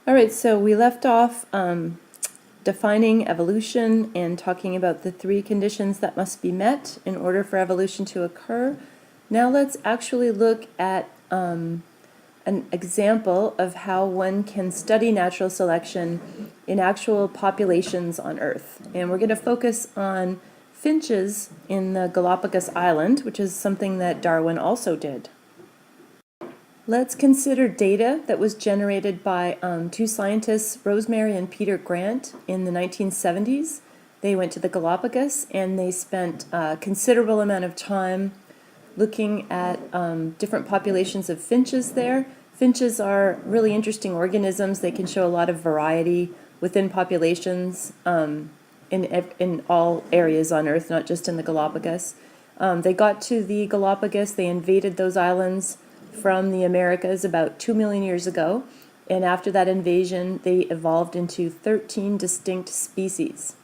All right, so we left off defining evolution and talking about the three conditions that must be met in order for evolution to occur. Now let's actually look at an example of how one can study natural selection in actual populations on Earth. And we're going to focus on finches in the Galapagos Island, which is something that Darwin also did. Let's consider data that was generated by two scientists, Rosemary and Peter Grant, in the 1970s. They went to the Galapagos and they spent a considerable amount of time looking at different populations of finches there. Finches are really interesting organisms. They can show a lot of variety within populations in all areas on Earth, not just in the Galapagos. They got to the Galapagos, they invaded those islands from the Americas about 2 million years ago, and after that invasion they evolved into 13 distinct species.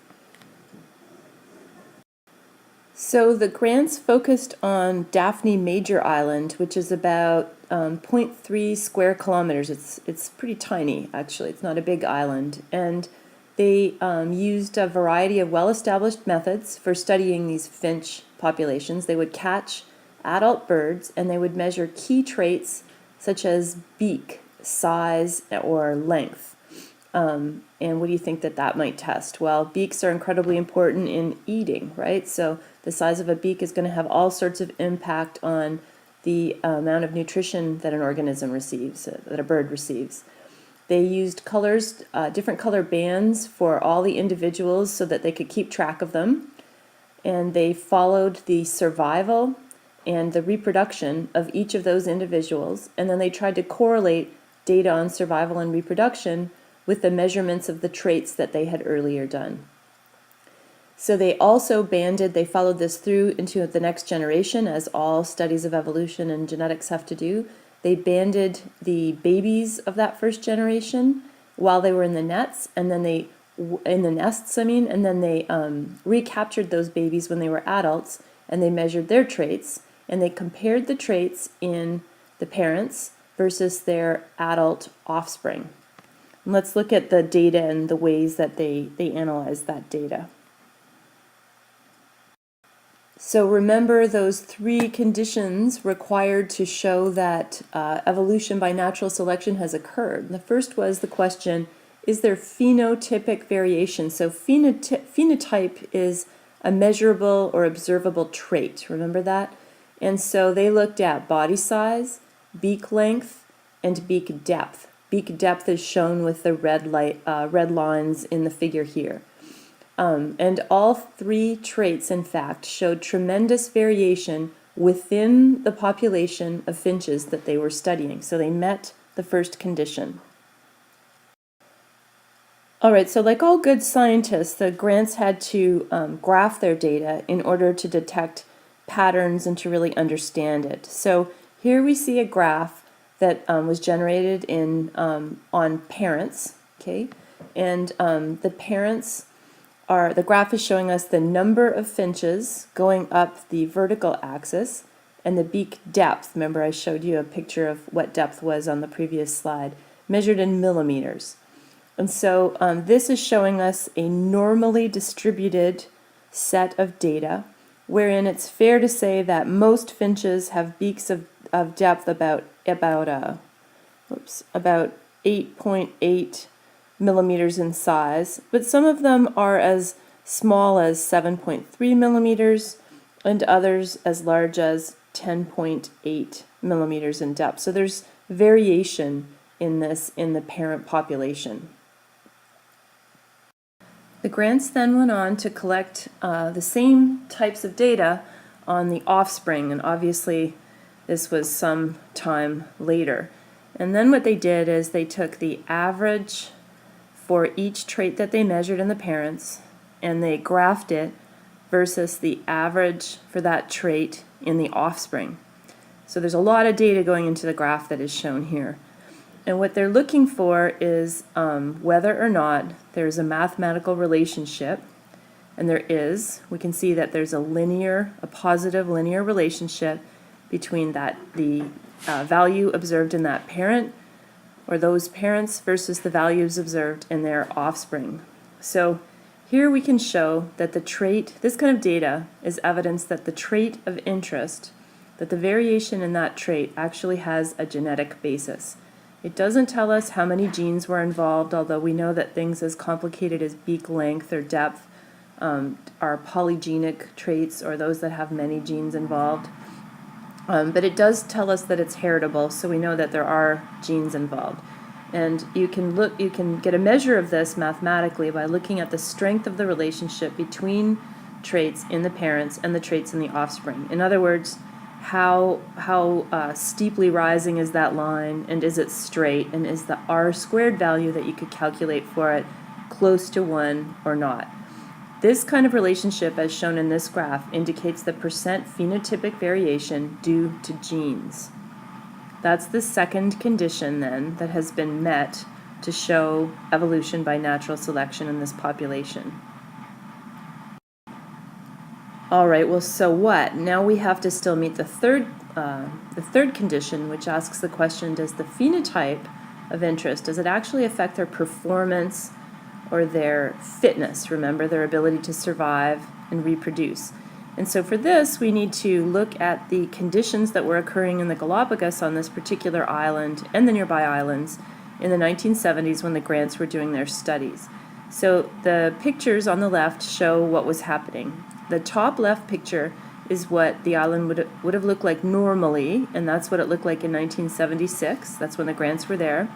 So the Grants focused on Daphne Major Island, which is about 0.3 square kilometers. It's pretty tiny, actually. It's not a big island, and they used a variety of well-established methods for studying these finch populations. They would catch adult birds and they would measure key traits such as beak, size, or length. And what do you think that might test? Well, beaks are incredibly important in eating, right? So the size of a beak is going to have all sorts of impact on the amount of nutrition that an organism receives, that a bird receives. They used colors, different color bands for all the individuals so that they could keep track of them. And they followed the survival and the reproduction of each of those individuals, and then they tried to correlate data on survival and reproduction with the measurements of the traits that they had earlier done. So they also they followed this through into the next generation, as all studies of evolution and genetics have to do. They banded the babies of that first generation while they were in the nests, and then and then they recaptured those babies when they were adults, and they measured their traits, and they compared the traits in the parents versus their adult offspring. And let's look at the data and the ways that they analyzed that data. So remember those three conditions required to show that evolution by natural selection has occurred. The first was the question, is there phenotypic variation? So phenotype is a measurable or observable trait. Remember that? And so they looked at body size, beak length, and beak depth. Beak depth is shown with the red lines in the figure here. And all three traits, in fact, showed tremendous variation within the population of finches that they were studying. So they met the first condition. All right, so like all good scientists, the Grants had to graph their data in order to detect patterns and to really understand it. So here we see a graph that was generated on parents, okay? And the parents the graph is showing us the number of finches going up the vertical axis and the beak depth. Remember I showed you a picture of what depth was on the previous slide, measured in millimeters. And so this is showing us a normally distributed set of data wherein it's fair to say that most finches have beaks of depth about 8.8 millimeters in size, but some of them are as small as 7.3 millimeters and others as large as 10.8 millimeters in depth. So there's variation in the parent population. The Grants then went on to collect the same types of data on the offspring, and obviously this was some time later. And then what they did is they took the average for each trait that they measured in the parents, and they graphed it versus the average for that trait in the offspring. So there's a lot of data going into the graph that is shown here. And what they're looking for is whether or not there's a mathematical relationship, and there is. We can see that there's a positive linear relationship between the value observed in that parent or those parents versus the values observed in their offspring. So here we can show that the trait, this kind of data is evidence that the trait of interest, that the variation in that trait actually has a genetic basis. It doesn't tell us how many genes were involved, although we know that things as complicated as beak length or depth are polygenic traits, or those that have many genes involved. But it does tell us that it's heritable, so we know that there are genes involved. And you can get a measure of this mathematically by looking at the strength of the relationship between traits in the parents and the traits in the offspring. In other words, how steeply rising is that line, and is it straight, and is the r² value that you could calculate for it close to 1 or not. This kind of relationship, as shown in this graph, indicates the percent phenotypic variation due to genes. That's the second condition, then, that has been met to show evolution by natural selection in this population. All right, well, so what? Now we have to still meet the third condition, which asks the question, does the phenotype of interest, does it actually affect their performance or their fitness? Remember, their ability to survive and reproduce. And so for this, we need to look at the conditions that were occurring in the Galapagos on this particular island and the nearby islands in the 1970s when the Grants were doing their studies. So the pictures on the left show what was happening. The top left picture is what the island would have looked like normally, and that's what it looked like in 1976. That's when the Grants were there.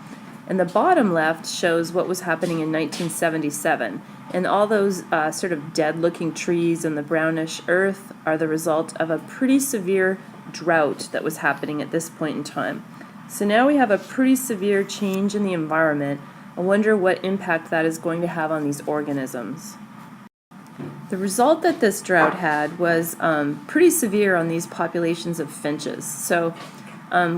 And the bottom left shows what was happening in 1977. And all those sort of dead-looking trees and the brownish earth are the result of a pretty severe drought that was happening at this point in time. So now we have a pretty severe change in the environment. I wonder what impact that is going to have on these organisms. The result that this drought had was pretty severe on these populations of finches. So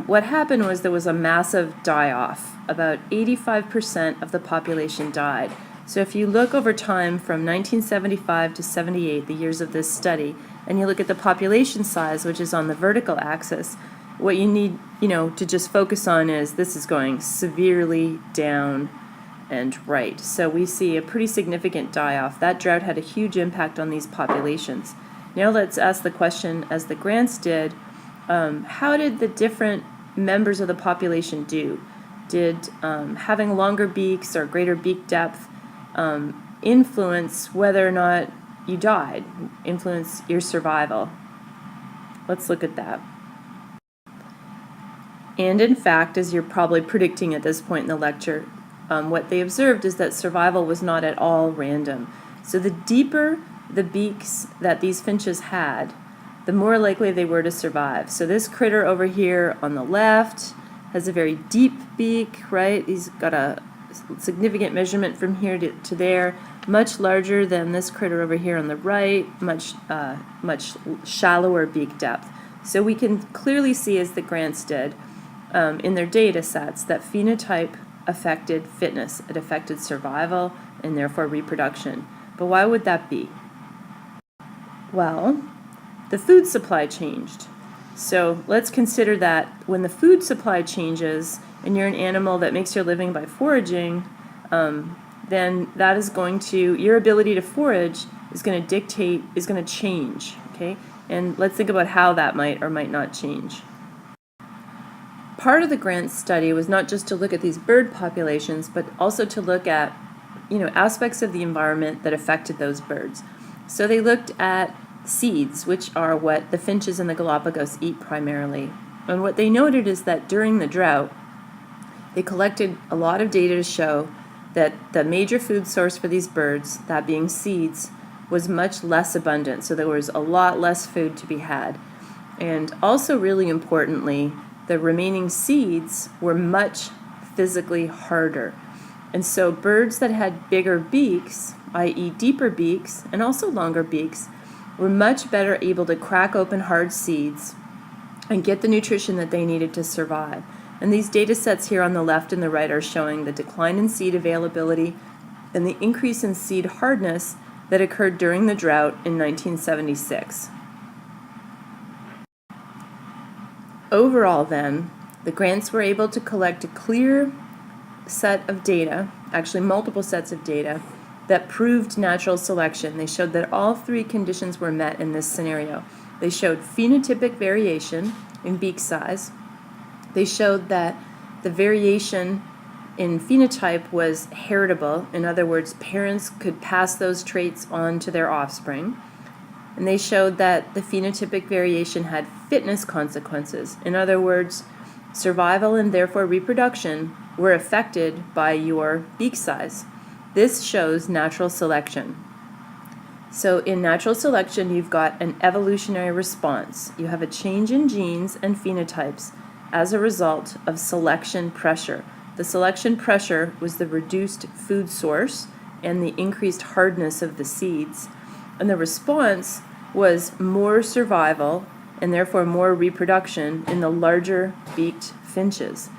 what happened was there was a massive die-off. About 85% of the population died. So if you look over time from 1975 to 78, the years of this study, and you look at the population size, which is on the vertical axis, what you need, to just focus on is this is going severely down and right. So we see a pretty significant die-off. That drought had a huge impact on these populations. Now let's ask the question, as the Grants did, how did the different members of the population do? Did having longer beaks or greater beak depth influence whether or not you died, influence your survival? Let's look at that. And in fact, as you're probably predicting at this point in the lecture, what they observed is that survival was not at all random. So the deeper the beaks that these finches had, the more likely they were to survive. So this critter over here on the left has a very deep beak, right? He's got a significant measurement from here to there, much larger than this critter over here on the right, much shallower beak depth. So we can clearly see, as the Grants did in their data sets, that phenotype affected fitness. It affected survival and therefore reproduction. But why would that be? Well, the food supply changed. So let's consider that when the food supply changes and you're an animal that makes your living by foraging, then that is going to, your ability to forage is going to change, okay? And let's think about how that might or might not change. Part of the Grant study was not just to look at these bird populations, but also to look at, aspects of the environment that affected those birds. So they looked at seeds, which are what the finches in the Galapagos eat primarily. And what they noted is that during the drought, they collected a lot of data to show that the major food source for these birds, that being seeds, was much less abundant. So there was a lot less food to be had. And also, really importantly, the remaining seeds were much physically harder. And so birds that had bigger beaks, i.e. deeper beaks, and also longer beaks, were much better able to crack open hard seeds and get the nutrition that they needed to survive. And these data sets here on the left and the right are showing the decline in seed availability and the increase in seed hardness that occurred during the drought in 1976. Overall, then, the Grants were able to collect a clear set of data, actually multiple sets of data, that proved natural selection. They showed that all three conditions were met in this scenario. They showed phenotypic variation in beak size. They showed that the variation in phenotype was heritable. In other words, parents could pass those traits on to their offspring. And they showed that the phenotypic variation had fitness consequences. In other words, survival and therefore reproduction were affected by your beak size. This shows natural selection. So in natural selection, you've got an evolutionary response. You have a change in genes and phenotypes as a result of selection pressure. The selection pressure was the reduced food source and the increased hardness of the seeds. And the response was more survival and therefore more reproduction in the larger beaked finches.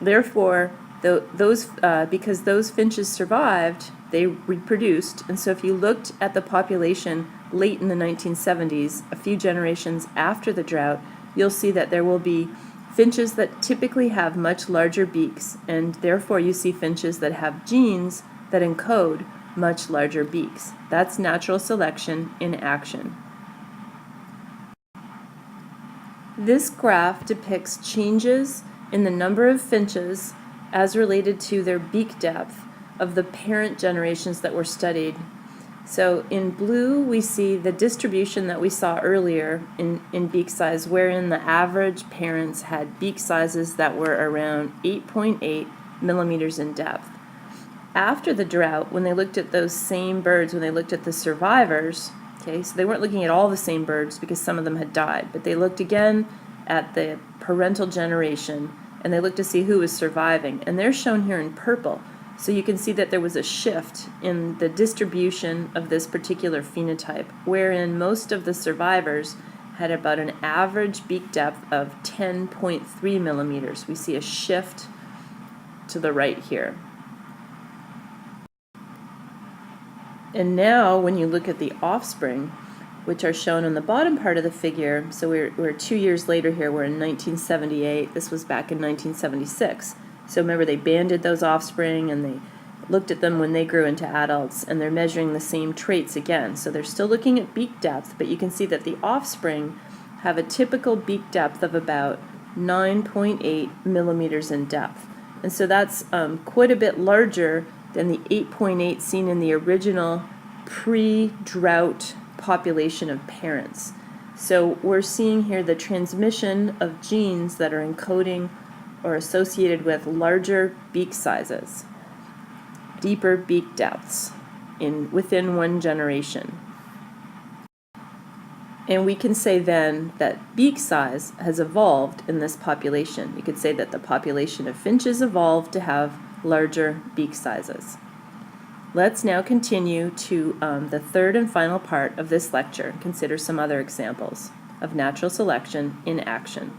Therefore, because those finches survived, they reproduced. And so if you looked at the population late in the 1970s, a few generations after the drought, you'll see that there will be finches that typically have much larger beaks, and therefore you see finches that have genes that encode much larger beaks. That's natural selection in action. This graph depicts changes in the number of finches as related to their beak depth of the parent generations that were studied. So in blue, we see the distribution that we saw earlier in beak size, wherein the average parents had beak sizes that were around 8.8 millimeters in depth. After the drought, when they looked at those same birds, when they looked at the survivors, okay, so they weren't looking at all the same birds because some of them had died, but they looked again at the parental generation, and they looked to see who was surviving, and they're shown here in purple. So you can see that there was a shift in the distribution of this particular phenotype, wherein most of the survivors had about an average beak depth of 10.3 millimeters. We see a shift to the right here. And now when you look at the offspring, which are shown on the bottom part of the figure, so we're 2 years later here, we're in 1978, this was back in 1976. So remember, they banded those offspring and they looked at them when they grew into adults, and they're measuring the same traits again. So they're still looking at beak depth, but you can see that the offspring have a typical beak depth of about 9.8 millimeters in depth. And so that's quite a bit larger than the 8.8 seen in the original pre-drought population of parents. So we're seeing here the transmission of genes that are encoding or associated with larger beak sizes, deeper beak depths within one generation. And we can say then that beak size has evolved in this population. You could say that the population of finches evolved to have larger beak sizes. Let's now continue to the third and final part of this lecture and consider some other examples of natural selection in action.